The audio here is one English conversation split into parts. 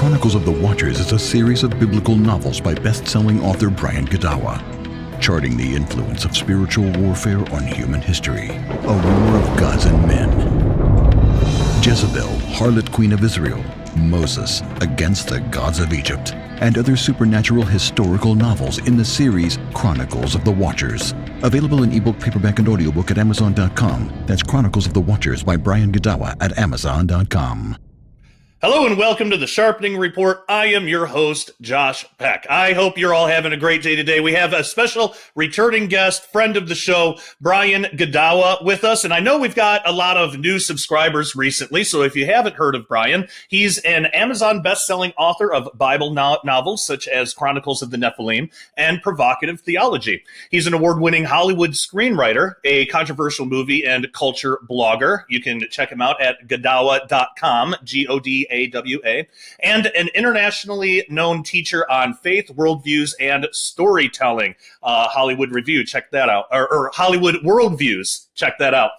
Chronicles of the Watchers is a series of biblical novels by best-selling author Brian Godawa, charting the influence of spiritual warfare on human history, a war of gods and men. Jezebel, harlot queen of Israel, Moses against the gods of Egypt, and other supernatural historical novels in the series Chronicles of the Watchers. Available in ebook, paperback, and audiobook at Amazon.com. That's Chronicles of the Watchers by Brian Godawa at Amazon.com. Hello and welcome to the Sharpening Report. I am your host, Josh Peck. I hope you're all having a great day today. We have a special returning guest, friend of the show, Brian Godawa, with us. And I know we've got a lot of new subscribers recently, so if you haven't heard of Brian, he's an Amazon best-selling author of Bible novels such as Chronicles of the Nephilim and Provocative Theology. He's an award-winning Hollywood screenwriter, a controversial movie and culture blogger. You can check him out at godawa.com, Godawa, and an internationally known teacher on faith, worldviews, and storytelling. Hollywood Review, check that out. Or Hollywood Worldviews, check that out.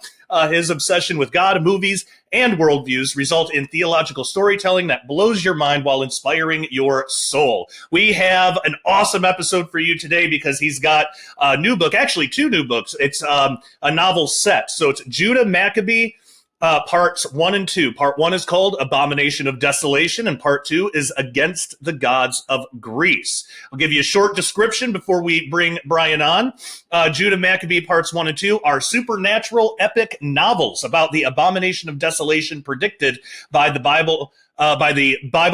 His obsession with God, movies, and worldviews result in theological storytelling that blows your mind while inspiring your soul. We have an awesome episode for you today because he's got a new book, actually two new books. It's a novel set. So it's Judah Maccabee, parts 1 and 2. Part 1 is called Abomination of Desolation, and part 2 is Against the Gods of Greece. I'll give you a short description before we bring Brian on. Judah Maccabee parts 1 and 2 are supernatural epic novels about the abomination of desolation predicted by the Bible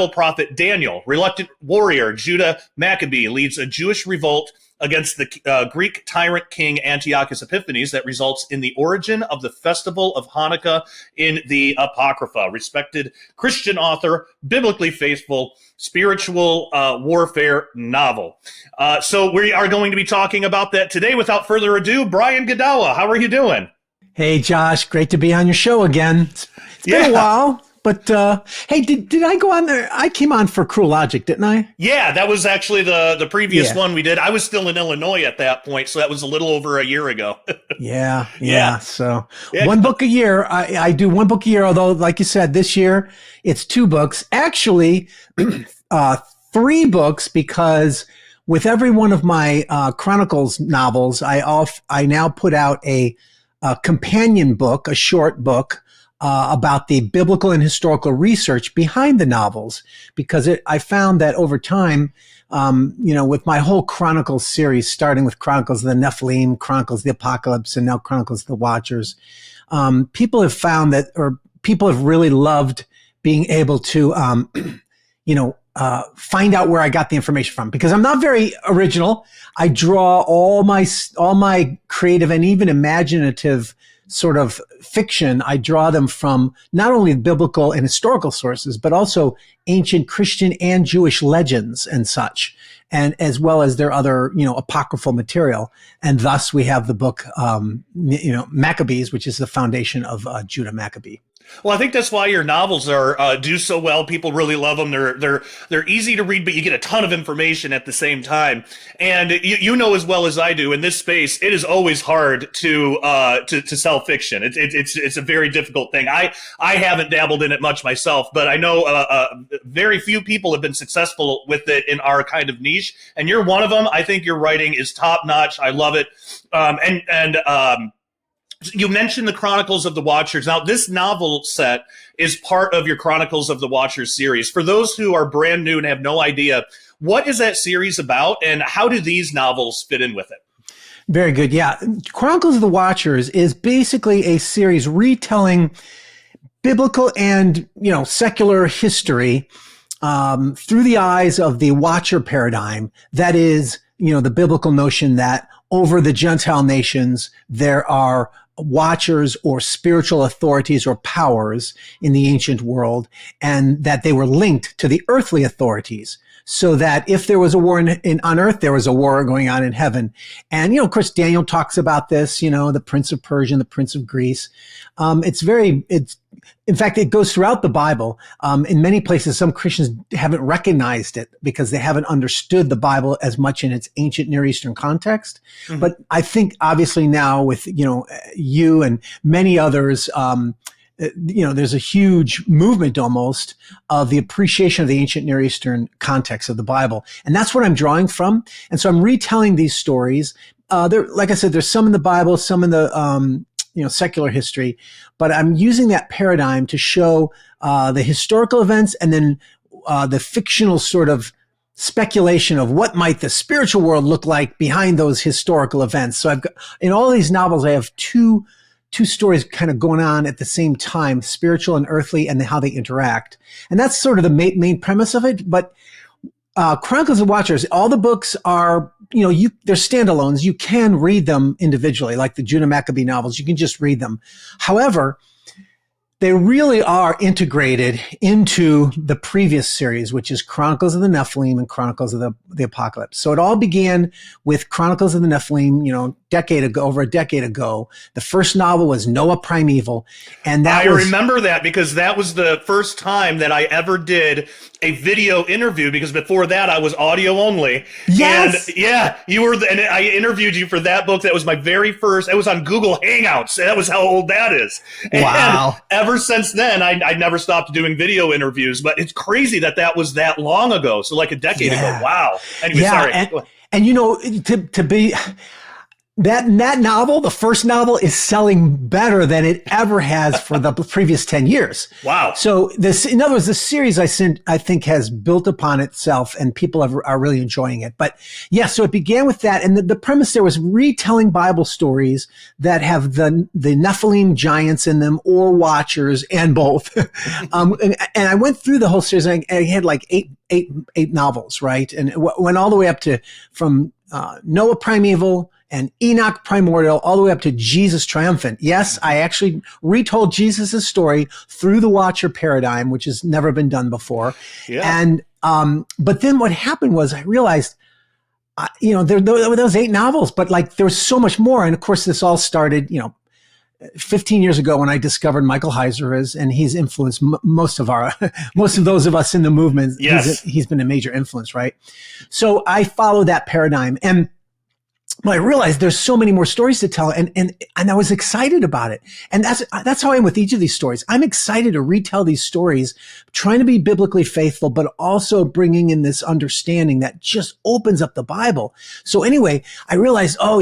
prophet Daniel. Reluctant warrior Judah Maccabee leads a Jewish revolt against the Greek tyrant king Antiochus Epiphanes that results in the origin of the festival of Hanukkah in the Apocrypha. Respected Christian author, biblically faithful, spiritual warfare novel. So we are going to be talking about that today. Without further ado, Brian Godawa, how are you doing? Hey, Josh, great to be on your show again. It's been a while. But, hey, did I go on there? I came on for Cruel Logic, didn't I? Yeah, that was actually the previous one we did. I was still in Illinois at that point, so that was a little over a year ago. Yeah. So one book a year. I do one book a year, although, like you said, this year it's 2 books. Actually, 3 books, because with every one of my Chronicles novels, I now put out a companion book, a short book, about the biblical and historical research behind the novels, because I found that over time, with my whole Chronicles series, starting with Chronicles of the Nephilim, Chronicles of the Apocalypse, and now Chronicles of the Watchers, people have found that, or people have really loved being able to, find out where I got the information from, because I'm not very original. I draw all my creative and even imaginative sort of fiction. I draw them from not only biblical and historical sources, but also ancient Christian and Jewish legends and such, and as well as their other, apocryphal material. And thus we have the book, Maccabees, which is the foundation of Judah Maccabee. Well, I think that's why your novels are do so well. People really love them. They're easy to read, but you get a ton of information at the same time. And you know as well as I do, in this space, it is always hard to sell fiction. It's a very difficult thing. I haven't dabbled in it much myself, but I know very few people have been successful with it in our kind of niche. And you're one of them. I think your writing is top notch. I love it. You mentioned the Chronicles of the Watchers. Now, this novel set is part of your Chronicles of the Watchers series. For those who are brand new and have no idea, what is that series about, and how do these novels fit in with it? Very good. Yeah. Chronicles of the Watchers is basically a series retelling biblical and, secular history through the eyes of the Watcher paradigm. That is, the biblical notion that over the Gentile nations, there are watchers or spiritual authorities or powers in the ancient world, and that they were linked to the earthly authorities. So that if there was a war on earth, there was a war going on in heaven. And, of course, Daniel talks about this, the Prince of Persia, the Prince of Greece. In fact, it goes throughout the Bible. In many places, some Christians haven't recognized it because they haven't understood the Bible as much in its ancient Near Eastern context. But I think obviously now with, you and many others, there's a huge movement almost of the appreciation of the ancient Near Eastern context of the Bible. And that's what I'm drawing from. And so I'm retelling these stories. Like I said, there's some in the Bible, some in the, secular history, but I'm using that paradigm to show the historical events and then the fictional sort of speculation of what might the spiritual world look like behind those historical events. So I've got, in all these novels, I have two stories kind of going on at the same time, spiritual and earthly, and how they interact. And that's sort of the main premise of it. But Chronicles of Watchers, all the books are, they're standalones. You can read them individually, like the Judah Maccabee novels. You can just read them. However, they really are integrated into the previous series, which is Chronicles of the Nephilim and Chronicles of the Apocalypse. So it all began with Chronicles of the Nephilim, over a decade ago. The first novel was Noah Primeval. And I remember that because that was the first time that I ever did a video interview, because before that I was audio only. Yes. And and I interviewed you for that book. That was my very first. It was on Google Hangouts. That was how old that is. Wow. And ever since then, I never stopped doing video interviews, but it's crazy that was that long ago. So like a decade ago. Wow. Anyway, sorry. And to be... That novel, the first novel, is selling better than it ever has for the previous 10 years. Wow. So in other words, the series I think has built upon itself and people are really enjoying it. But yeah, so it began with that. And the premise there was retelling Bible stories that have the Nephilim giants in them or watchers and both. And I went through the whole series and I had like eight novels, right? And it went all the way up to from Noah Primeval and Enoch Primordial, all the way up to Jesus Triumphant. Yes, I actually retold Jesus' story through the Watcher paradigm, which has never been done before. Yeah. And but then what happened was I realized, there were those 8 novels, but like there was so much more. And of course, this all started, 15 years ago when I discovered Michael Heiser and he's influenced most of those of us in the movement. Yes. He's been a major influence, right? So I follow that paradigm. And I realized there's so many more stories to tell, and I was excited about it. And that's how I am with each of these stories. I'm excited to retell these stories, trying to be biblically faithful, but also bringing in this understanding that just opens up the Bible. So anyway, I realized, I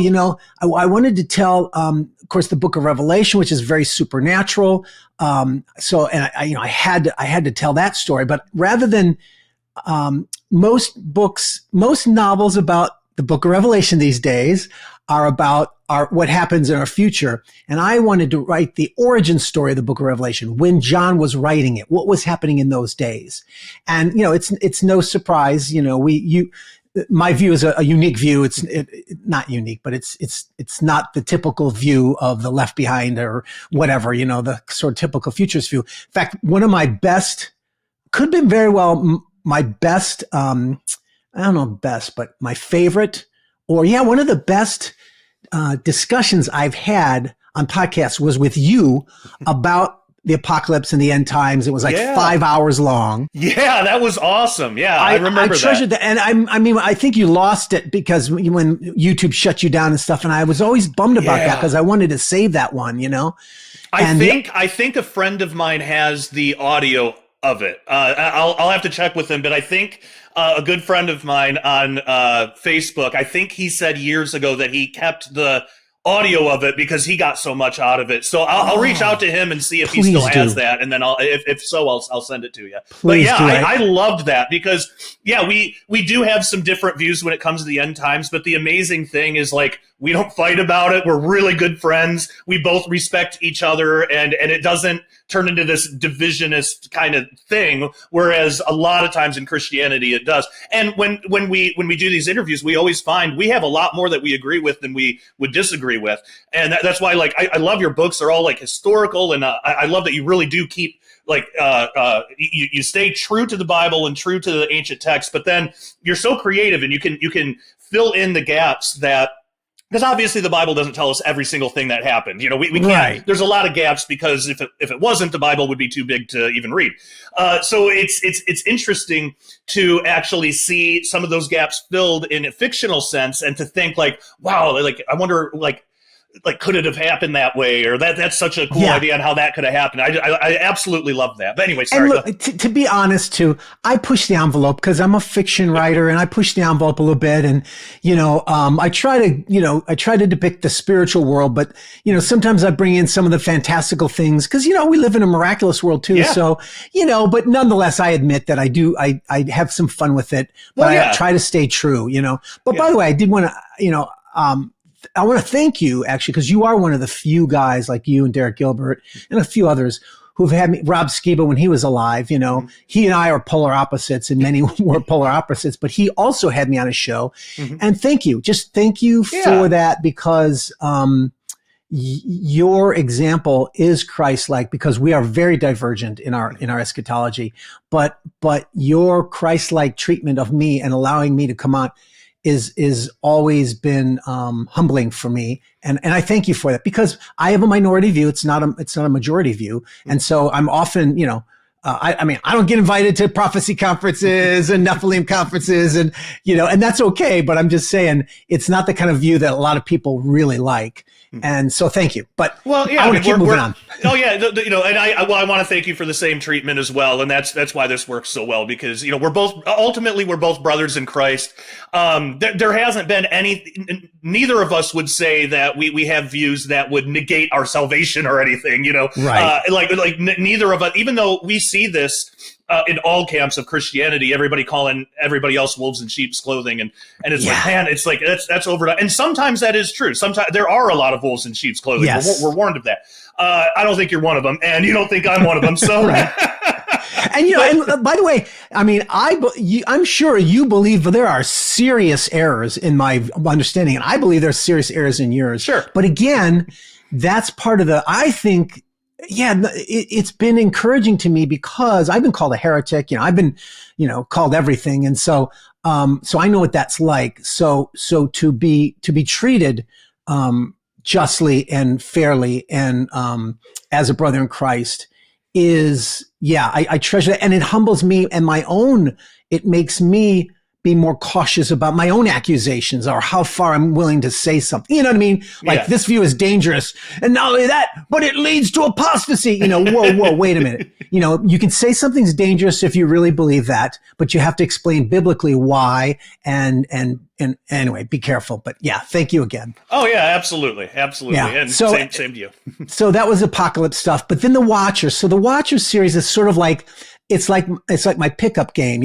wanted to tell, of course, the Book of Revelation, which is very supernatural. I had to tell that story. But rather than most novels about the Book of Revelation these days are about what happens in our future. And I wanted to write the origin story of the Book of Revelation when John was writing it, what was happening in those days. And, it's no surprise, my view is a unique view. It's not unique, but it's not the typical view of the Left Behind or whatever, the sort of typical futurist view. In fact, one of my best, could have been very well my best, I don't know best, but my favorite, one of the best discussions I've had on podcasts was with you about the apocalypse and the end times. It was like 5 hours long. Yeah, that was awesome. Yeah, I remember that. I treasured that. And I think you lost it because when YouTube shut you down and stuff, and I was always bummed about that because I wanted to save that one, I think a friend of mine has the audio of it. I'll have to check with him, but I think a good friend of mine on Facebook, I think he said years ago that he kept the audio of it because he got so much out of it. So I'll reach out to him and see if he still has that, and then if so, I'll send it to you. But I loved that because we do have some different views when it comes to the end times. But the amazing thing is, like, we don't fight about it. We're really good friends. We both respect each other, and it doesn't turn into this divisionist kind of thing. Whereas a lot of times in Christianity it does. And when we do these interviews, we always find we have a lot more that we agree with than we would disagree with. And that's why, like, I love your books. They're all like historical, and I love that you really do keep you stay true to the Bible and true to the ancient text, but then you're so creative and you can fill in the gaps that. Because obviously the Bible doesn't tell us every single thing that happened. We can't. Right. There's a lot of gaps because if it wasn't, the Bible would be too big to even read. So it's interesting to actually see some of those gaps filled in a fictional sense, and to think like, wow, like I wonder, like, like, could it have happened that way? Or that's such a cool idea on how that could have happened. I absolutely love that. But anyway, sorry. And look, to be honest too, I push the envelope because I'm a fiction writer and I push the envelope a little bit. And, I try to depict the spiritual world, but, sometimes I bring in some of the fantastical things because, we live in a miraculous world too. Yeah. So, but nonetheless, I admit that I have some fun with it, but I try to stay true, But by the way, I did want to, I want to thank you actually, because you are one of the few guys like you and Derek Gilbert and a few others who've had me, Rob Skiba when he was alive, he and I are polar opposites and many were polar opposites, but he also had me on his show. And thank you. Just thank you for that because, your example is Christ-like because we are very divergent in our eschatology, but your Christ-like treatment of me and allowing me to come on is always been humbling for me, and I thank you for that because I have a minority view. It's not a majority view, and so I'm often I don't get invited to prophecy conferences and Nephilim conferences, and and that's okay. But I'm just saying it's not the kind of view that a lot of people really like. And so thank you. But I want to keep moving on. Oh yeah. And I want to thank you for the same treatment as well. And that's why this works so well because, we're both brothers in Christ. There hasn't been neither of us would say that we have views that would negate our salvation or anything, Right. Neither of us, even though we see this, in all camps of Christianity, everybody calling everybody else wolves in sheep's clothing, and it's like, man, it's like that's overdone. And sometimes that is true. Sometimes there are a lot of wolves in sheep's clothing. Yes. We're warned of that. I don't think you're one of them, and you don't think I'm one of them. So, and and by the way, I'm sure you believe there are serious errors in my understanding, and I believe there's serious errors in yours. Sure, but again, that's part of I think. Yeah, it's been encouraging to me because I've been called a heretic. I've been, called everything, and so I know what that's like. So to be treated justly and fairly and as a brother in Christ is, I treasure that, and it humbles me and it makes me be more cautious about my own accusations or how far I'm willing to say something. You know what I mean? Like this view is dangerous. And not only that, but it leads to apostasy. Whoa, wait a minute. You can say something's dangerous if you really believe that, but you have to explain biblically why. And anyway, be careful. But thank you again. Oh yeah, absolutely. Absolutely. Yeah. And so, same to you. So that was apocalypse stuff. But then the Watchers. So the Watchers series is sort of like, it's like my pickup game,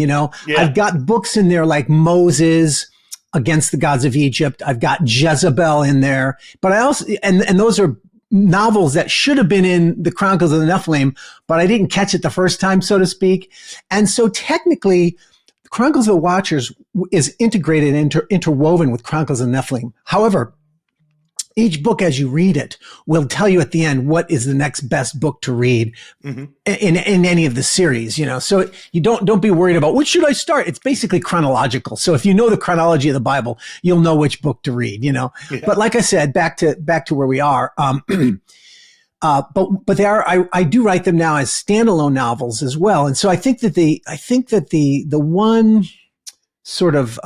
I've got books in there like Moses against the gods of Egypt. I've got Jezebel in there, but I also, and those are novels that should have been in the Chronicles of the Nephilim, but I didn't catch it the first time, so to speak. And so technically the Chronicles of the Watchers is integrated interwoven with Chronicles of the Nephilim. However, each book, as you read it, will tell you at the end what is the next best book to read in any of the series. So you don't be worried about which should I start. It's basically chronological. So if you know the chronology of the Bible, you'll know which book to read. But like I said, back to where we are. But I do write them now as standalone novels as well. And so I think that the one sort of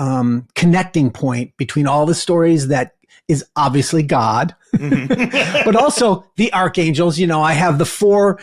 connecting point between all the stories that is obviously God, but also the archangels. I have the four,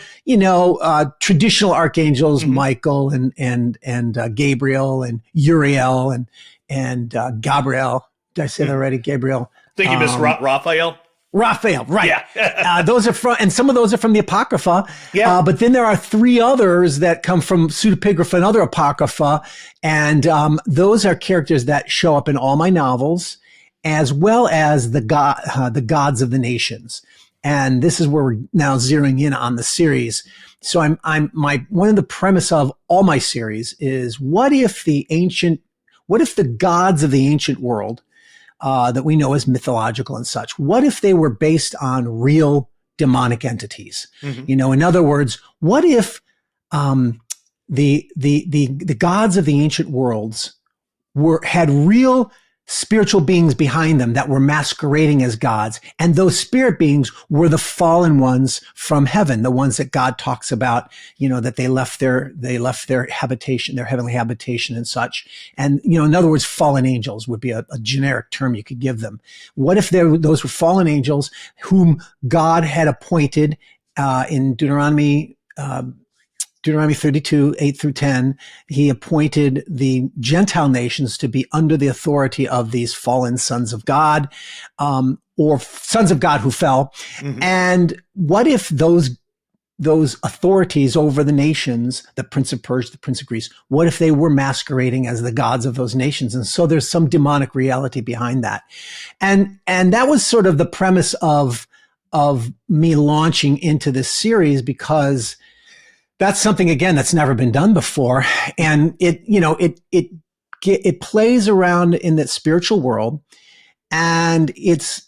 traditional archangels, Michael and Gabriel and Uriel and Gabriel. Did I say that already? Gabriel. I think you missed Raphael. Raphael, right. Yeah. Those are and some of those are from the Apocrypha. Yeah. But then there are three others that come from Pseudepigrapha and other Apocrypha. And those are characters that show up in all my novels, as well as the gods of the nations. And this is where we're now zeroing in on the series. So one of the premise of all my series is what if the gods of the ancient world, that we know as mythological and such, what if they were based on real demonic entities? In other words, what if, the gods of the ancient worlds had real spiritual beings behind them that were masquerading as gods. And those spirit beings were the fallen ones from heaven, the ones that God talks about, that they left their habitation, their heavenly habitation and such. And, in other words, fallen angels would be a generic term you could give them. What if those were fallen angels whom God had appointed, in Deuteronomy 32, 8 through 10, he appointed the Gentile nations to be under the authority of these fallen sons of God, or sons of God who fell. Mm-hmm. And what if those authorities over the nations, the Prince of Persia, the Prince of Greece, what if they were masquerading as the gods of those nations? And so there's some demonic reality behind that. And that was sort of the premise of me launching into this series, because that's something, again, that's never been done before. And it plays around in that spiritual world. And it's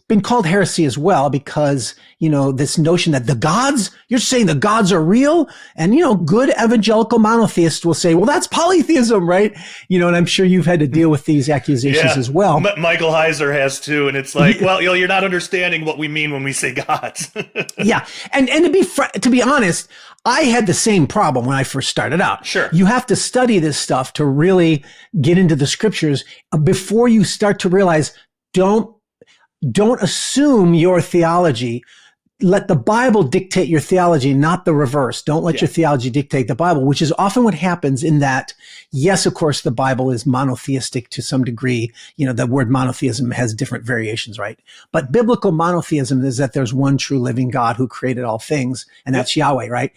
been called heresy as well, because, this notion that the gods, you're saying the gods are real. And, good evangelical monotheists will say, well, that's polytheism, right? And I'm sure you've had to deal with these accusations as well. Michael Heiser has too. And it's like, well, you're not understanding what we mean when we say gods. Yeah. And to be honest, I had the same problem when I first started out. Sure. You have to study this stuff to really get into the scriptures before you start to realize, don't assume your theology. Let the Bible dictate your theology, not the reverse. Don't let your theology dictate the Bible, which is often what happens in that. Yes, of course, the Bible is monotheistic to some degree. The word monotheism has different variations, right? But biblical monotheism is that there's one true living God who created all things, and that's Yahweh, right?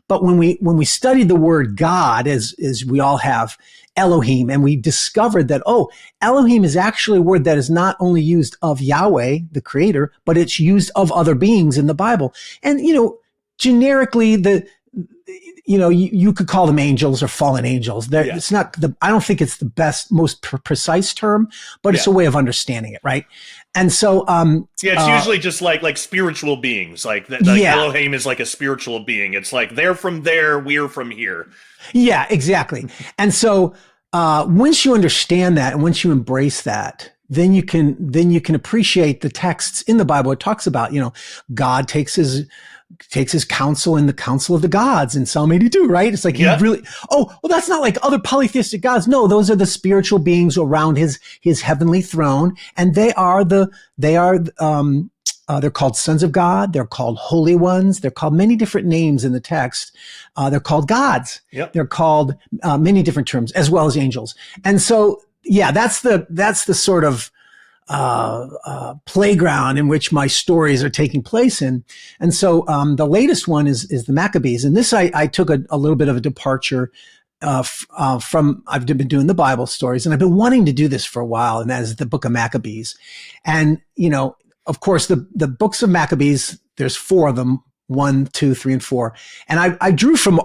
But when we study the word God, as we all have, Elohim, and we discovered that, Elohim is actually a word that is not only used of Yahweh, the creator, but it's used of other beings in the Bible. And, generically, you could call them angels or fallen angels. It's not I don't think it's the best, most precise term, but it's a way of understanding it, right? And so, it's usually just like spiritual beings, like Elohim is like a spiritual being. It's like they're from there, we're from here. Yeah, exactly. And so, once you understand that, and once you embrace that, then you can appreciate the texts in the Bible. It talks about, God takes his counsel in the council of the gods in Psalm 82, right? It's like, that's not like other polytheistic gods. No, those are the spiritual beings around his heavenly throne. And they're called sons of God. They're called holy ones. They're called many different names in the text. They're called gods. Yep. They're called many different terms, as well as angels. And so, that's the sort of playground in which my stories are taking place in. And so the latest one is the Maccabees. And this I took a little bit of a departure from, I've been doing the Bible stories, and I've been wanting to do this for a while, and that is the book of Maccabees. And, of course, the books of Maccabees, there's 4 of them, 1, 2, 3, and 4. And I drew from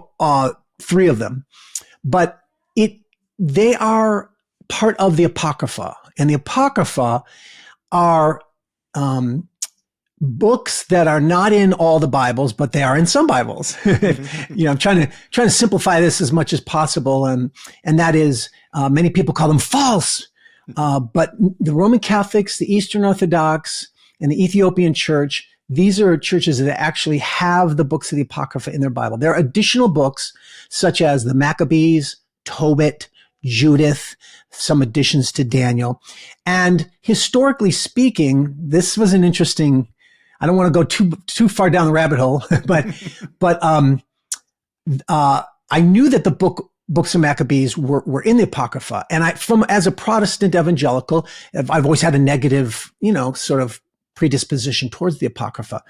3 of them, but they are part of the Apocrypha. And the Apocrypha are books that are not in all the Bibles, but they are in some Bibles. I'm trying to simplify this as much as possible. And that is, many people call them false. But the Roman Catholics, the Eastern Orthodox, and the Ethiopian Church, these are churches that actually have the books of the Apocrypha in their Bible. There are additional books such as the Maccabees, Tobit, Judith, some additions to Daniel. And historically speaking, this was an interesting, I don't want to go too far down the rabbit hole, but I knew that the books of Maccabees were in the Apocrypha. And as a Protestant evangelical, I've always had a negative, sort of predisposition towards the Apocrypha.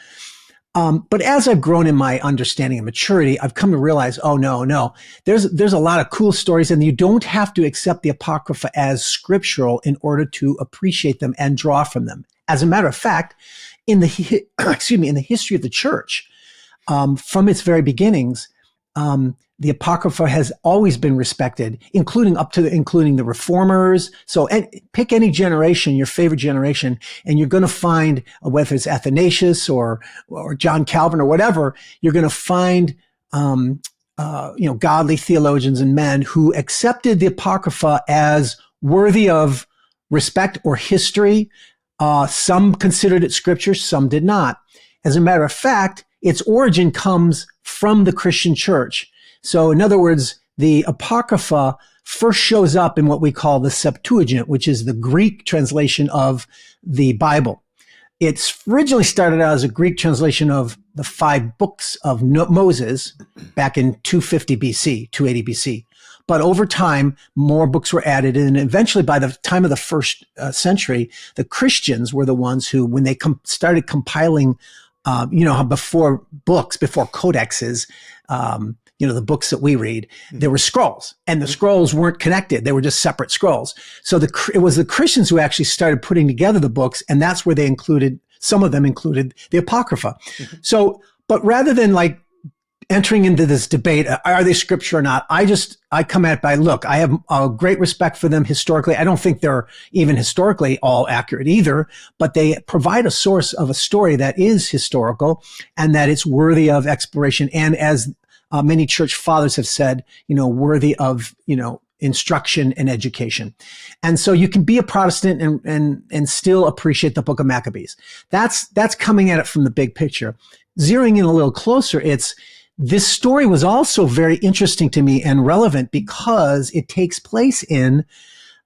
But as I've grown in my understanding and maturity, I've come to realize, no, there's a lot of cool stories, and you don't have to accept the Apocrypha as scriptural in order to appreciate them and draw from them. As a matter of fact, in the history of the church, from its very beginnings, the Apocrypha has always been respected, including the Reformers. So pick any generation, your favorite generation, and you're going to find, whether it's Athanasius or John Calvin or whatever, you're going to find godly theologians and men who accepted the Apocrypha as worthy of respect or history. Some considered it scripture, some did not. As a matter of fact, its origin comes from the Christian church. So in other words, the Apocrypha first shows up in what we call the Septuagint, which is the Greek translation of the Bible. It's originally started out as a Greek translation of the 5 books of Moses back in 250 BC, 280 BC. But over time, more books were added. And eventually, by the time of the first century, the Christians were the ones who, when they started compiling, before codexes, the books that we read, there were scrolls, and the scrolls weren't connected. They were just separate scrolls. So it was the Christians who actually started putting together the books, and that's where some of them included the Apocrypha. So, but rather than like entering into this debate, are they scripture or not? I come at it by, look, I have a great respect for them historically. I don't think they're even historically all accurate either, but they provide a source of a story that is historical and that it's worthy of exploration. And as many church fathers have said, worthy of, instruction and education. And so you can be a Protestant and still appreciate the book of Maccabees. That's coming at it from the big picture. Zeroing in a little closer, this story was also very interesting to me and relevant because it takes place in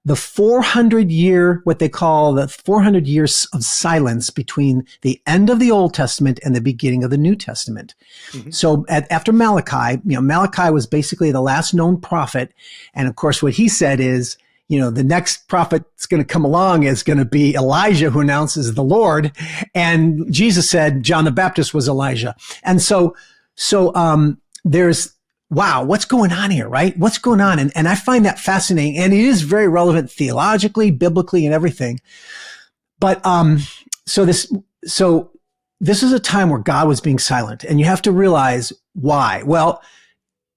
the 400-year, what they call the 400 years of silence between the end of the Old Testament and the beginning of the New Testament. Mm-hmm. So after Malachi, Malachi was basically the last known prophet. And of course, what he said is, the next prophet that's going to come along is going to be Elijah, who announces the Lord. And Jesus said John the Baptist was Elijah. And so there's, wow, what's going on here, right? What's going on? And I find that fascinating. And it is very relevant theologically, biblically, and everything. But so this is a time where God was being silent. And you have to realize why. Well,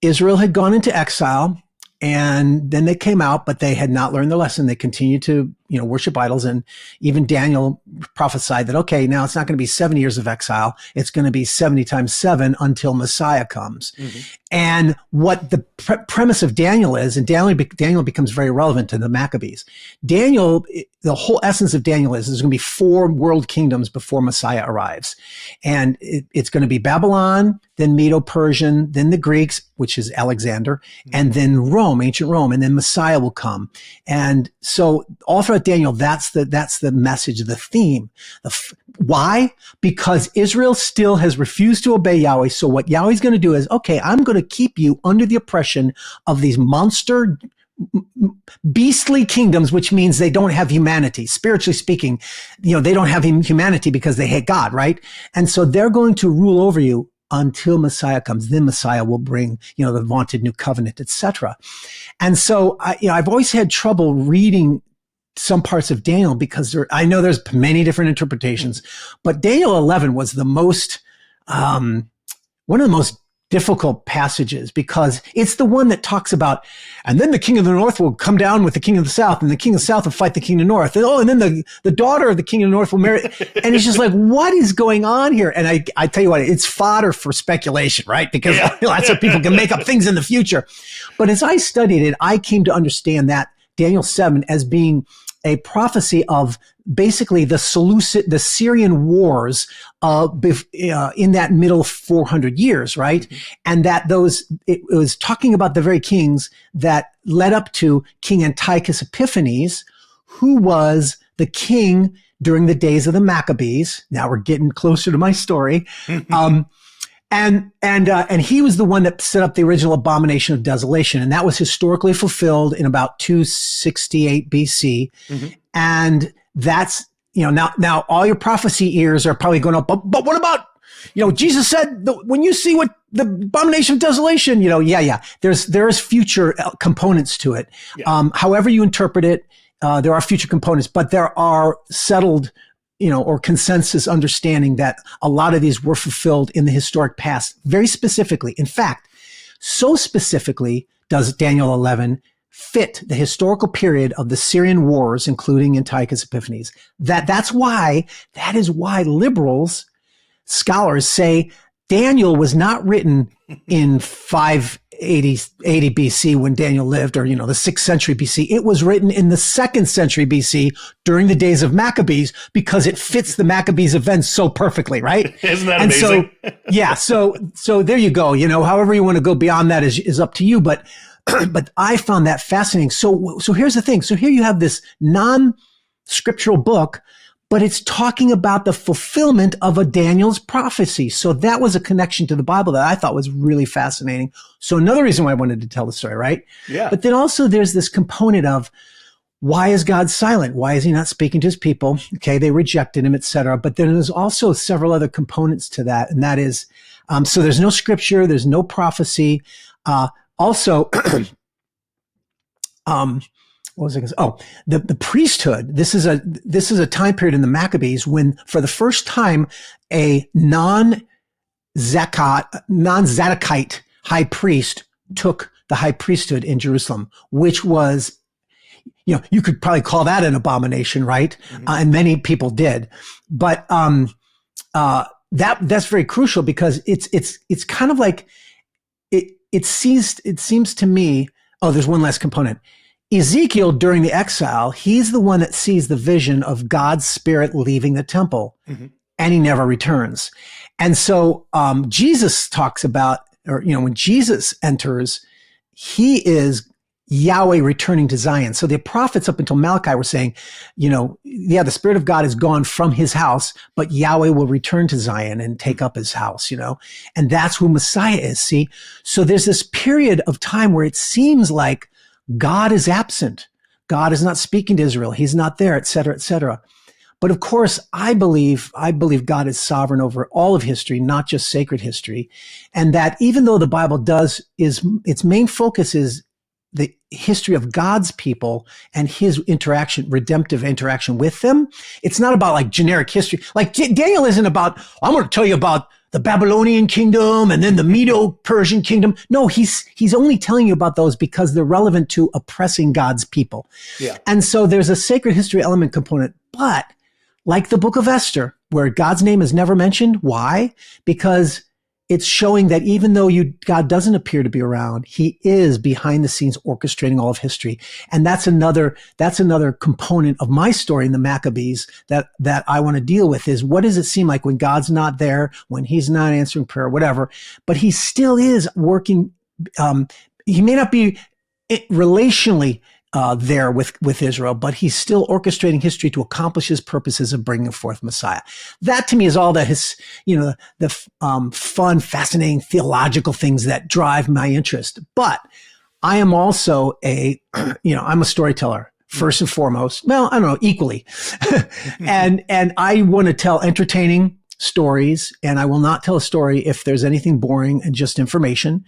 Israel had gone into exile, and then they came out, but they had not learned the lesson. They continued to, worship idols. And even Daniel prophesied that, okay, now it's not going to be 70 years of exile. It's going to be 70 times 7 until Messiah comes. Mm-hmm. And what the premise of Daniel is, and Daniel becomes very relevant to the Maccabees. Daniel, the whole essence of Daniel is there's going to be 4 world kingdoms before Messiah arrives. And it's going to be Babylon, then Medo-Persian, then the Greeks, which is Alexander, and then Rome, ancient Rome, and then Messiah will come. And so all throughout Daniel, that's the message, the theme. Why? Because Israel still has refused to obey Yahweh. So what Yahweh's going to do is, okay, I'm going to keep you under the oppression of these monster beastly kingdoms, which means they don't have humanity. Spiritually speaking, they don't have humanity because they hate God, right? And so they're going to rule over you until Messiah comes. Then Messiah will bring, the vaunted new covenant, etc. And so I've always had trouble reading some parts of Daniel because I know there's many different interpretations, but Daniel 11 was the most, one of the most difficult passages because it's the one that talks about, and then the king of the north will come down with the king of the south, and the king of the south will fight the king of the north. And then the daughter of the king of the north will marry. And it's just like, what is going on here? And I tell you what, it's fodder for speculation, right? Because lots of people can make up things in the future. But as I studied it, I came to understand that Daniel 7 as being a prophecy of basically the Syrian wars in that middle 400 years, right? Mm-hmm. And that it was talking about the very kings that led up to King Antiochus Epiphanes, who was the king during the days of the Maccabees. Now we're getting closer to my story. And he was the one that set up the original Abomination of Desolation. And that was historically fulfilled in about 268 BC. Mm-hmm. And that's, now all your prophecy ears are probably going up, but what about, Jesus said, when you see what the Abomination of Desolation, there's future components to it. Yeah. However you interpret it, there are future components, but there are settled or consensus understanding that a lot of these were fulfilled in the historic past, very specifically. In fact, so specifically does Daniel 11 fit the historical period of the Syrian wars, including Antiochus Epiphanes. That is why liberals, scholars say Daniel was not written in 5 80 BC when Daniel lived, or, the 6th century BC. It was written in the 2nd century BC during the days of Maccabees because it fits the Maccabees events so perfectly, right? Isn't that amazing? So there you go. However you want to go beyond that is up to you. But I found that fascinating. So here's the thing. So here you have this non-scriptural book, but it's talking about the fulfillment of a Daniel's prophecy. So that was a connection to the Bible that I thought was really fascinating. So another reason why I wanted to tell the story, right? Yeah. But then also there's this component of, why is God silent? Why is he not speaking to his people? Okay, they rejected him, etc. But then there's also several other components to that. And that is, so there's no scripture, there's no prophecy. Also, what was I going to say? Oh, the priesthood. This is a time period in the Maccabees when, for the first time, a non-Zadokite high priest took the high priesthood in Jerusalem, which was, you could probably call that an abomination, right? Mm-hmm. And many people did, but that's very crucial because it's kind of like it seems to me. Oh, there's one last component. Ezekiel, during the exile, he's the one that sees the vision of God's spirit leaving the temple, mm-hmm. and he never returns. And so Jesus talks about, or when Jesus enters, he is Yahweh returning to Zion. So the prophets up until Malachi were saying, the Spirit of God is gone from his house, but Yahweh will return to Zion and take up his house, and that's who Messiah is. See, so there's this period of time where it seems like God is absent. God is not speaking to Israel. He's not there, et cetera, et cetera. But of course, I believe God is sovereign over all of history, not just sacred history. And that even though the Bible its main focus is the history of God's people and his redemptive interaction with them, it's not about like generic history. Like Daniel isn't about, I'm going to tell you about the Babylonian kingdom and then the Medo-Persian kingdom. No, he's only telling you about those because they're relevant to oppressing God's people. Yeah. And so there's a sacred history element component, but like the book of Esther, where God's name is never mentioned. Why? Because it's showing that even though God doesn't appear to be around, he is behind the scenes orchestrating all of history. And that's another component of my story in the Maccabees that I want to deal with is, what does it seem like when God's not there, when he's not answering prayer, whatever, but he still is working. He may not be relationally there with Israel, but he's still orchestrating history to accomplish his purposes of bringing forth Messiah. That to me is all that the fun, fascinating theological things that drive my interest. But I am also I'm a storyteller first and foremost. Well, I don't know, equally. and I want to tell entertaining stories, and I will not tell a story if there's anything boring and just information.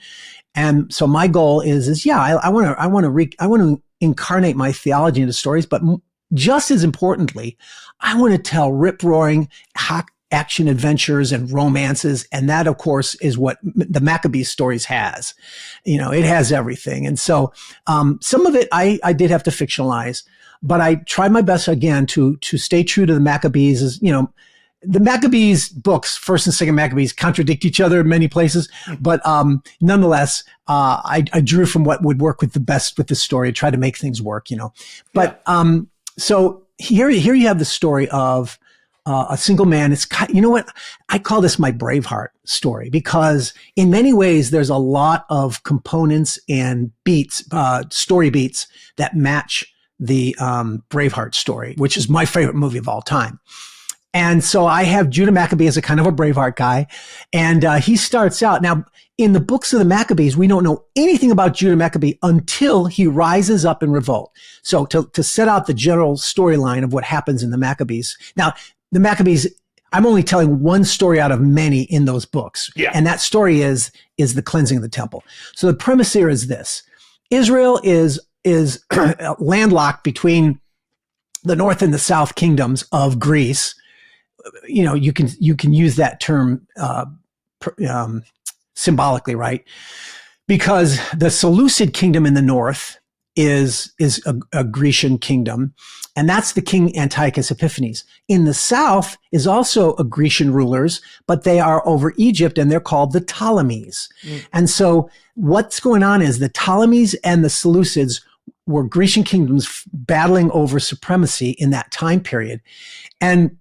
And so my goal is I want to incarnate my theology into stories, but just as importantly, I want to tell rip-roaring action adventures and romances. And that, of course, is what the Maccabees stories has. It has everything. And so some of it I did have to fictionalize, but I tried my best again to stay true to the Maccabees. The Maccabees books, first and second Maccabees, contradict each other in many places, but nonetheless, I drew from what would work with the story, tried to make things work, But so here you have the story of a single man. It's, what I call this my Braveheart story, because in many ways there's a lot of components and beats, story beats that match the Braveheart story, which is my favorite movie of all time. And so I have Judah Maccabee as a kind of a Braveheart guy. And he starts out. Now, in the books of the Maccabees, we don't know anything about Judah Maccabee until he rises up in revolt. So to set out the general storyline of what happens in the Maccabees. Now, the Maccabees, I'm only telling one story out of many in those books. Yeah. And that story is the cleansing of the temple. So the premise here is this. Israel is landlocked between the north and the south kingdoms of Greece. You can use that term symbolically, right? Because the Seleucid kingdom in the north is a Grecian kingdom, and that's the king Antiochus Epiphanes. In the south is also a Grecian rulers, but they are over Egypt, and they're called the Ptolemies. And so what's going on is the Ptolemies and the Seleucids were Grecian kingdoms battling over supremacy in that time period. And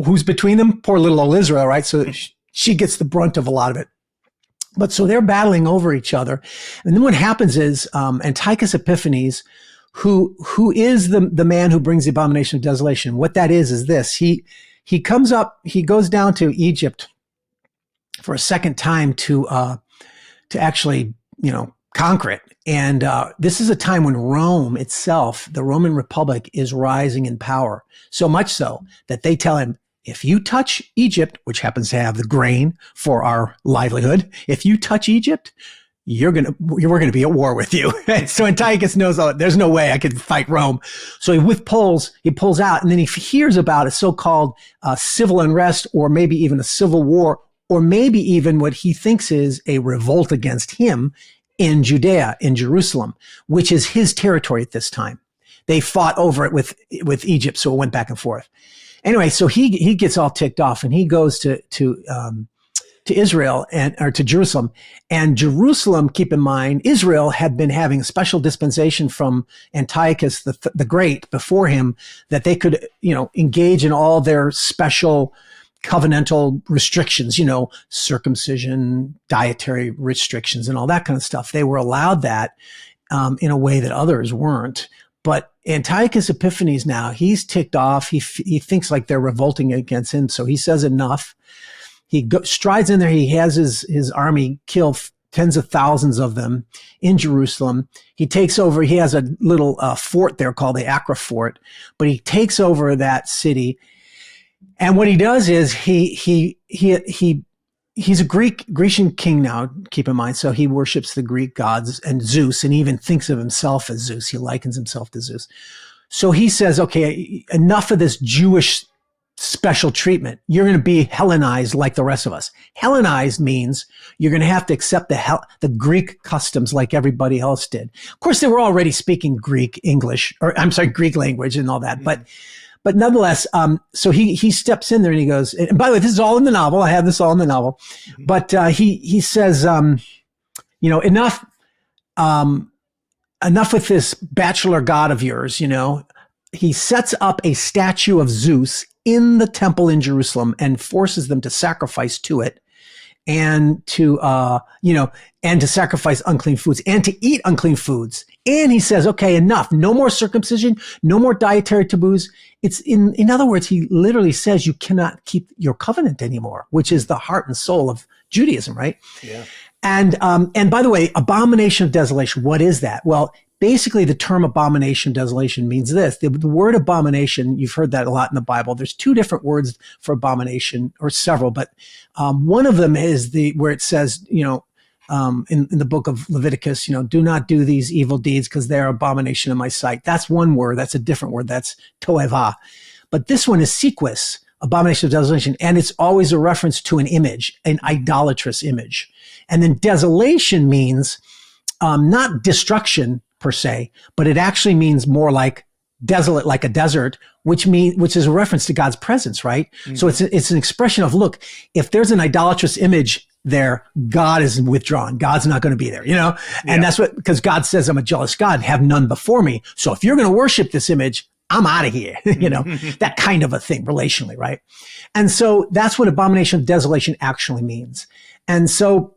who's between them? Poor little old Israel, right? So she gets the brunt of a lot of it. But so they're battling over each other. And then what happens is Antiochus Epiphanes, who is the man who brings the abomination of desolation. What that is this. He comes up, he goes down to Egypt for a second time to actually, conquer it. And this is a time when Rome itself, the Roman Republic, is rising in power. So much so that they tell him, if you touch Egypt, which happens to have the grain for our livelihood, if you touch Egypt, we're going to be at war with you. So Antiochus knows, there's no way I could fight Rome. So he pulls out, and then he hears about a so-called civil unrest, or maybe even a civil war, or maybe even what he thinks is a revolt against him in Judea, in Jerusalem, which is his territory at this time. They fought over it with Egypt, so it went back and forth. Anyway, so he gets all ticked off, and he goes to Israel or to Jerusalem. And Jerusalem, keep in mind, Israel had been having a special dispensation from Antiochus the Great before him, that they could, engage in all their special covenantal restrictions, circumcision, dietary restrictions, and all that kind of stuff. They were allowed that in a way that others weren't. But Antiochus Epiphanes now, he's ticked off. He thinks like they're revolting against him. So he says enough. He strides in there. He has his army kill tens of thousands of them in Jerusalem. He takes over. He has a little fort there called the Acra Fort, but he takes over that city. And what he does is he's a Grecian king now, keep in mind. So he worships the Greek gods and Zeus, and even thinks of himself as Zeus. He likens himself to Zeus. So he says, okay, enough of this Jewish special treatment. You're going to be Hellenized like the rest of us. Hellenized means you're going to have to accept the Greek customs like everybody else did. Of course, they were already speaking Greek language and all that. But nonetheless, so he steps in there and he goes, and by the way, this is all in the novel. I have this all in the novel. But he says, enough with this bachelor god of yours, He sets up a statue of Zeus in the temple in Jerusalem and forces them to sacrifice to it, and to sacrifice unclean foods and to eat unclean foods. And he says, okay, enough. No more circumcision, no more dietary taboos. It's in other words, he literally says you cannot keep your covenant anymore, which is the heart and soul of Judaism, right? Yeah. And by the way, abomination of desolation, what is that? Well, basically the term abomination of desolation means this. The word abomination, you've heard that a lot in the Bible. There's two different words for abomination, or several, but one of them is where it says, in the book of Leviticus, do not do these evil deeds because they're abomination in my sight. That's one word. That's a different word. That's toeva. But this one is sequus, abomination of desolation. And it's always a reference to an image, an idolatrous image. And then desolation means not destruction per se, but it actually means more like desolate, like a desert, which is a reference to God's presence, right? Mm-hmm. So it's an expression of, look, if there's an idolatrous image there, God is withdrawn. God's not going to be there, And that's because God says, I'm a jealous God, have none before me. So if you're going to worship this image, I'm out of here, that kind of a thing relationally, right? And so that's what abomination of desolation actually means. And so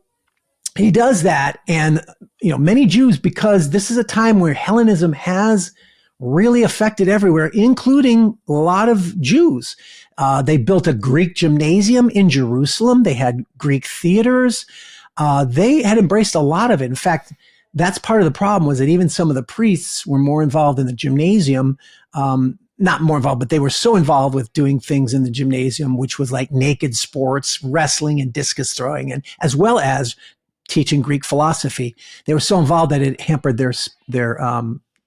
he does that. And, many Jews, because this is a time where Hellenism has really affected everywhere, including a lot of Jews. They built a Greek gymnasium in Jerusalem. They had Greek theaters. They had embraced a lot of it. In fact, that's part of the problem, was that even some of the priests were more involved in the gymnasium, not more involved, but they were so involved with doing things in the gymnasium, which was like naked sports, wrestling and discus throwing, and as well as teaching Greek philosophy. They were so involved that it hampered their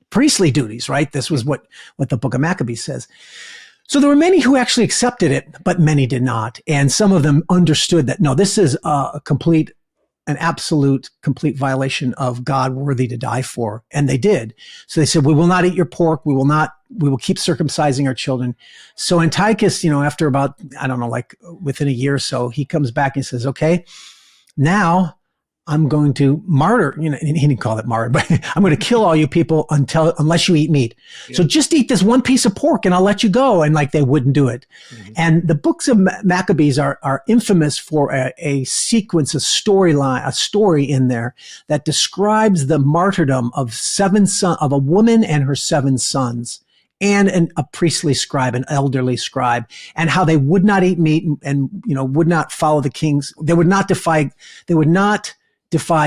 priestly duties, right? This was what the book of Maccabees says. So there were many who actually accepted it, but many did not. And some of them understood that, no, this is an absolute complete violation of God worthy to die for. And they did. So they said, we will not eat your pork. We will keep circumcising our children. So Antiochus, after about, within a year or so, he comes back and says, okay, now I'm going to martyr, and he didn't call it martyr, but I'm going to kill all you people unless you eat meat. Yeah. So just eat this one piece of pork and I'll let you go. And like, they wouldn't do it. Mm-hmm. And the books of Maccabees are infamous for a sequence, a story in there that describes the martyrdom of of a woman and her 7 sons. And a priestly scribe, an elderly scribe, and how they would not eat meat and would not follow the king's. They would not defy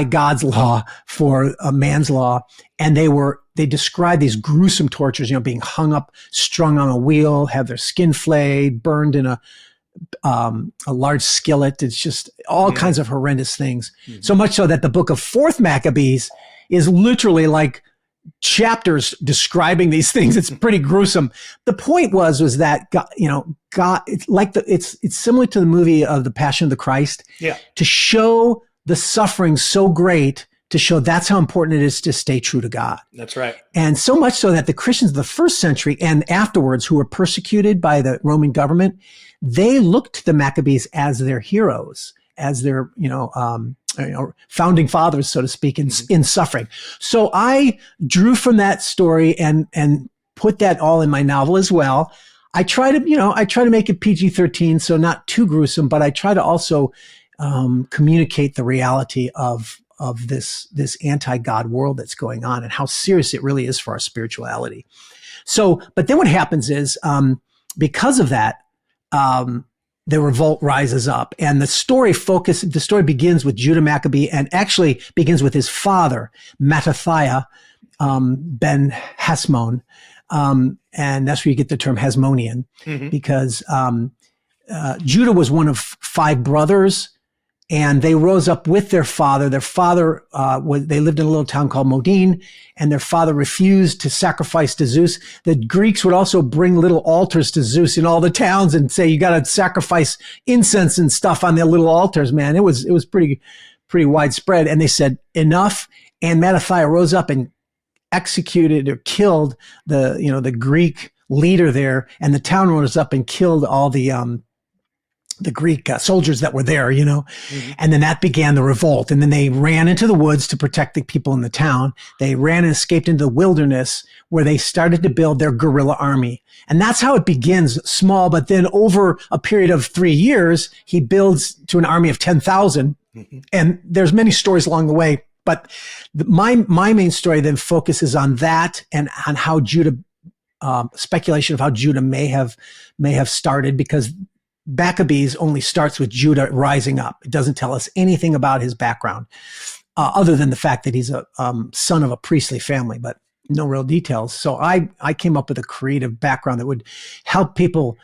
God's law for a man's law. And they described these gruesome tortures, being hung up, strung on a wheel, have their skin flayed, burned in a large skillet. It's just all kinds of horrendous things. Mm-hmm. So much so that the book of 4th Maccabees is literally like chapters describing these things. It's pretty gruesome. The point was that God, it's similar to the movie of the Passion of the Christ. Yeah. To show the suffering so great, to show that's how important it is to stay true to God. That's right. And so much so that the Christians of the 1st century and afterwards, who were persecuted by the Roman government, they looked to the Maccabees as their heroes, as their founding fathers, so to speak, in suffering. So I drew from that story and put that all in my novel as well. I try to make it PG-13, so not too gruesome, but I try to also communicate the reality of this anti-God world that's going on and how serious it really is for our spirituality. So, but then what happens is, because of that, the revolt rises up, and the story begins with Judah Maccabee, and actually begins with his father, Mattathiah, ben Hasmon. And that's where you get the term Hasmonean, because Judah was one of 5 brothers, and they rose up with their father. Their father, they lived in a little town called Modin, and their father refused to sacrifice to Zeus. The Greeks would also bring little altars to Zeus in all the towns and say, you got to sacrifice incense and stuff on their little altars, man. It was pretty widespread. And they said, enough. And Mattathiah rose up and executed or killed the Greek leader there. And the town rose up and killed all the Greek soldiers that were there, and then that began the revolt. And then they ran into the woods to protect the people in the town. They ran and escaped into the wilderness, where they started to build their guerrilla army. And that's how it begins, small, but then over a period of 3 years, he builds to an army of 10,000. And there's many stories along the way, but my main story then focuses on that and on how Judah, speculation of how Judah may have started, because Maccabees only starts with Judah rising up. It doesn't tell us anything about his background, other than the fact that he's a son of a priestly family, but no real details. So I came up with a creative background that would help people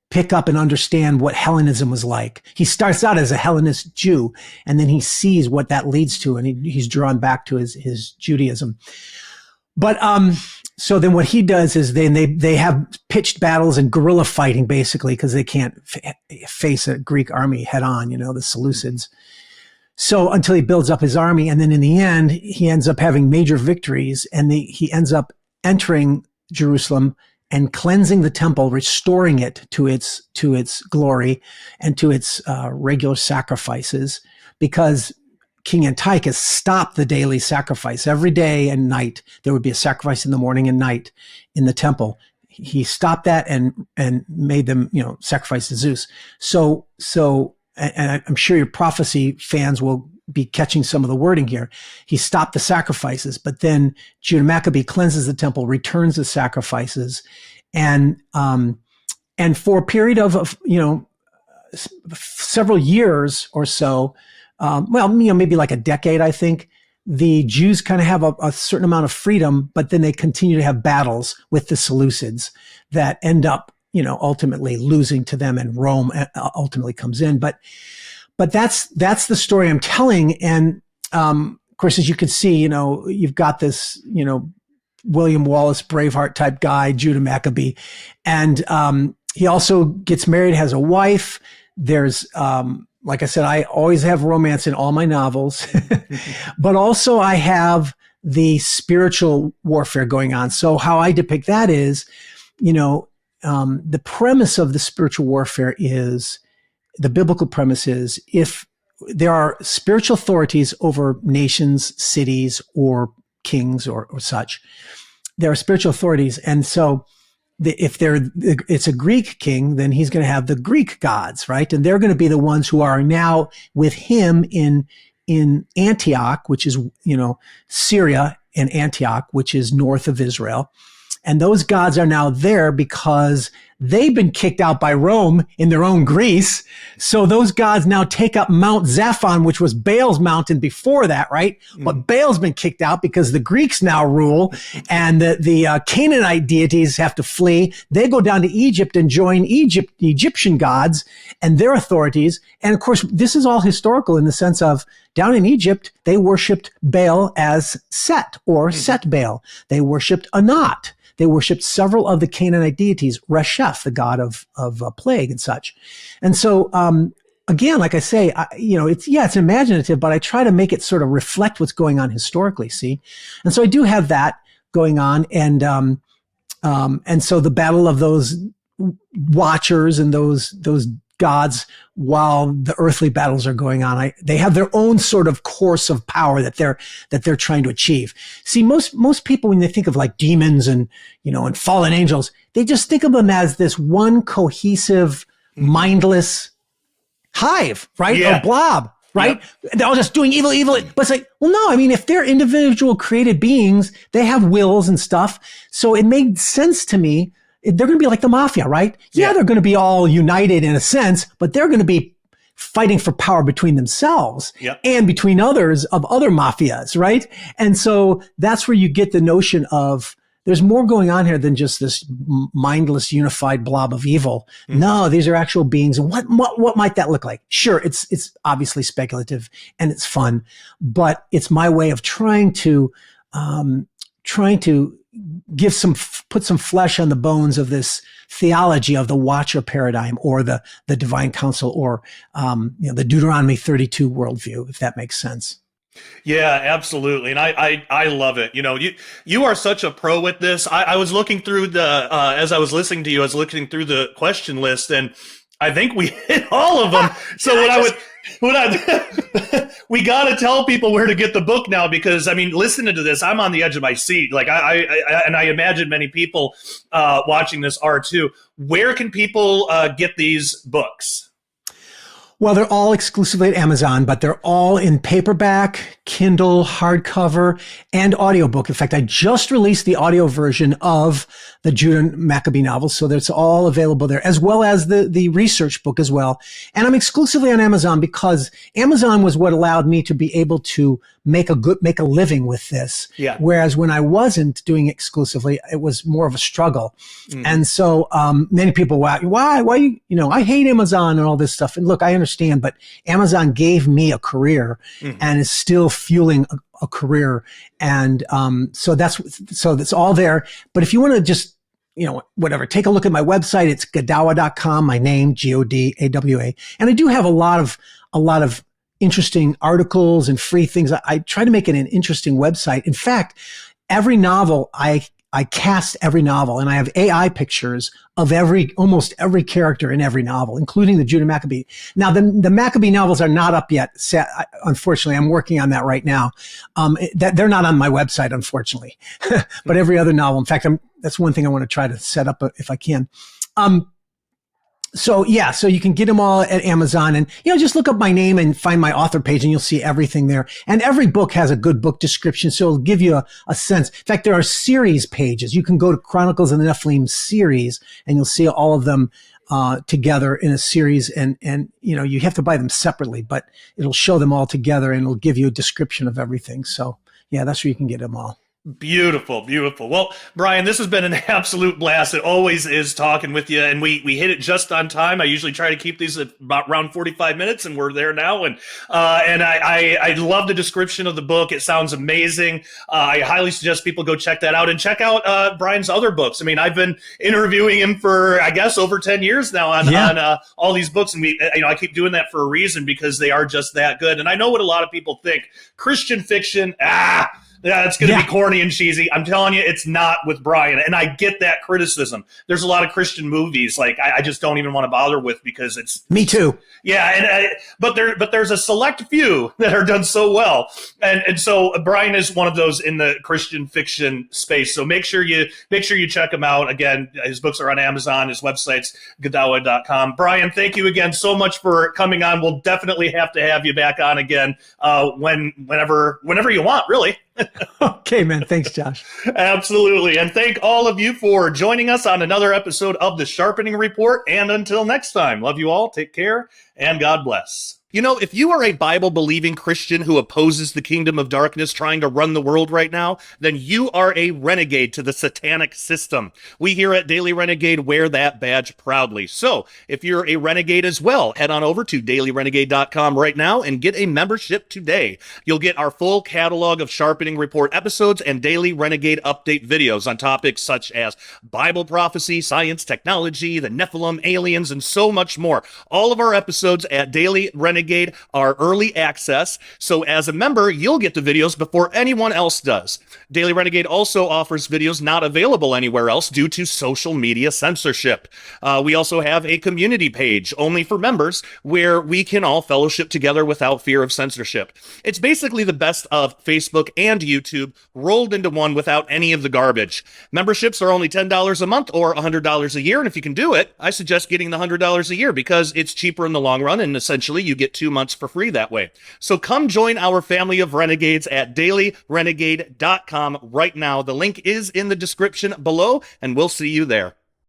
pick up and understand what Hellenism was like. He starts out as a Hellenist Jew, and then he sees what that leads to, and he's drawn back to his Judaism. But so then what he does is they have pitched battles and guerrilla fighting, basically, because they can't face a Greek army head on, the Seleucids. So until he builds up his army, and then in the end, he ends up having major victories, and he ends up entering Jerusalem and cleansing the temple, restoring it to its glory and to its regular sacrifices, because King Antiochus stopped the daily sacrifice. Every day and night, there would be a sacrifice in the morning and night in the temple. He stopped that and made them, sacrifice to Zeus. So, and I'm sure your prophecy fans will be catching some of the wording here. He stopped the sacrifices, but then Judah Maccabee cleanses the temple, returns the sacrifices, and for a period of several years or so, maybe like a decade, I think, the Jews kind of have a certain amount of freedom, but then they continue to have battles with the Seleucids that end up, ultimately losing to them, and Rome ultimately comes in. But that's the story I'm telling. And, of course, as you can see, you've got this, William Wallace Braveheart type guy, Judah Maccabee. And, he also gets married, has a wife. There's, like I said, I always have romance in all my novels, but also I have the spiritual warfare going on. So how I depict that is, the premise of the spiritual warfare is, the biblical premise is, if there are spiritual authorities over nations, cities, or kings or such. There are spiritual authorities. And so if it's a Greek king, then he's going to have the Greek gods, right? And they're going to be the ones who are now with him in Antioch, which is, Syria, and Antioch, which is north of Israel. And those gods are now there because they've been kicked out by Rome in their own Greece. So those gods now take up Mount Zaphon, which was Baal's mountain before that, right? But Baal's been kicked out because the Greeks now rule, and the Canaanite deities have to flee. They go down to Egypt and join the Egyptian gods and their authorities. And of course, this is all historical in the sense of down in Egypt, they worshipped Baal as Set or Set Baal. They worshipped Anat. They worshipped several of the Canaanite deities, Resheph, the god of plague and such. And so, again, like I say, it's imaginative, but I try to make it sort of reflect what's going on historically. See, and so I do have that going on, and so the battle of those watchers and those gods, while the earthly battles are going on, they have their own sort of course of power that they're trying to achieve. See, most people, when they think of like demons and fallen angels, they just think of them as this one cohesive, mindless hive, right? Yeah. Or blob, right? Yep. They're all just doing evil. But it's like, well, no, I mean, if they're individual created beings, they have wills and stuff. So it made sense to me. They're going to be like the mafia, right? Yeah, they're going to be all united in a sense, but they're going to be fighting for power between themselves and between others of other mafias, right? And so that's where you get the notion of there's more going on here than just this mindless, unified blob of evil. No, these are actual beings. And what might that look like? Sure, it's obviously speculative and it's fun, but it's my way of trying to put some flesh on the bones of this theology of the watcher paradigm or the divine council or the Deuteronomy 32 worldview, if that makes sense. Yeah, absolutely. And I love it. You are such a pro with this. I was looking through as I was listening to you, I was looking through the question list, and I think we hit all of them. So we got to tell people where to get the book now, because I mean, listening to this, I'm on the edge of my seat. Like I imagine many people watching this are too. Where can people get these books? Well, they're all exclusively at Amazon, but they're all in paperback, Kindle, hardcover, and audiobook. In fact, I just released the audio version of the Judah Maccabee novels, so that's all available there, as well as the research book as well. And I'm exclusively on Amazon because Amazon was what allowed me to be able to make a living with this. Yeah. Whereas when I wasn't doing it exclusively, it was more of a struggle. Mm-hmm. And so many people, why I hate Amazon and all this stuff. And look, I understand, but Amazon gave me a career and is still fueling a career. And so that's all there. But if you want to just, take a look at my website, it's Godawa.com, my name, Godawa. And I do have a lot of interesting articles and free things. I try to make it an interesting website. In fact, every novel, I cast every novel, and I have AI pictures of almost every character in every novel, including the Judah Maccabee. Now, the Maccabee novels are not up yet. Unfortunately, I'm working on that right now. They're not on my website, unfortunately. But every other novel, in fact, that's one thing I want to try to set up if I can. So you can get them all at Amazon, and, just look up my name and find my author page and you'll see everything there. And every book has a good book description. So it'll give you a sense. In fact, there are series pages. You can go to Chronicles of the Nephilim series and you'll see all of them, together in a series. And, you have to buy them separately, but it'll show them all together and it'll give you a description of everything. So yeah, that's where you can get them all. Beautiful, beautiful. Well, Brian, this has been an absolute blast. It always is talking with you, and we hit it just on time. I usually try to keep these at about around 45 minutes, and we're there now. And I love the description of the book. It sounds amazing. I highly suggest people go check that out and check out Brian's other books. I mean, I've been interviewing him for, I guess, over 10 years now on all these books, and I keep doing that for a reason, because they are just that good. And I know what a lot of people think: Christian fiction, Yeah, it's going to be corny and cheesy. I'm telling you, it's not with Brian. And I get that criticism. There's a lot of Christian movies like I just don't even want to bother with because it's... Me too. Yeah, but there's a select few that are done so well. And so Brian is one of those in the Christian fiction space. So make sure you check him out. Again, his books are on Amazon. His website's Godawa.com. Brian, thank you again so much for coming on. We'll definitely have to have you back on again whenever you want, really. Okay, man. Thanks, Josh. Absolutely. And thank all of you for joining us on another episode of The Sharpening Report. And until next time, love you all. Take care and God bless. You know, if you are a Bible-believing Christian who opposes the kingdom of darkness trying to run the world right now, then you are a renegade to the satanic system. We here at Daily Renegade wear that badge proudly. So if you're a renegade as well, head on over to dailyrenegade.com right now and get a membership today. You'll get our full catalog of Sharpening Report episodes and Daily Renegade update videos on topics such as Bible prophecy, science, technology, the Nephilim, aliens, and so much more. All of our episodes at Daily Renegade are early access, so as a member, you'll get the videos before anyone else does. Daily Renegade also offers videos not available anywhere else due to social media censorship. We also have a community page only for members where we can all fellowship together without fear of censorship. It's basically the best of Facebook and YouTube rolled into one without any of the garbage. Memberships are only $10 a month or $100 a year, and if you can do it, I suggest getting the $100 a year because it's cheaper in the long run, and essentially you get 2 months for free that way. So come join our family of renegades at dailyrenegade.com right now. The link is in the description below, and we'll see you there.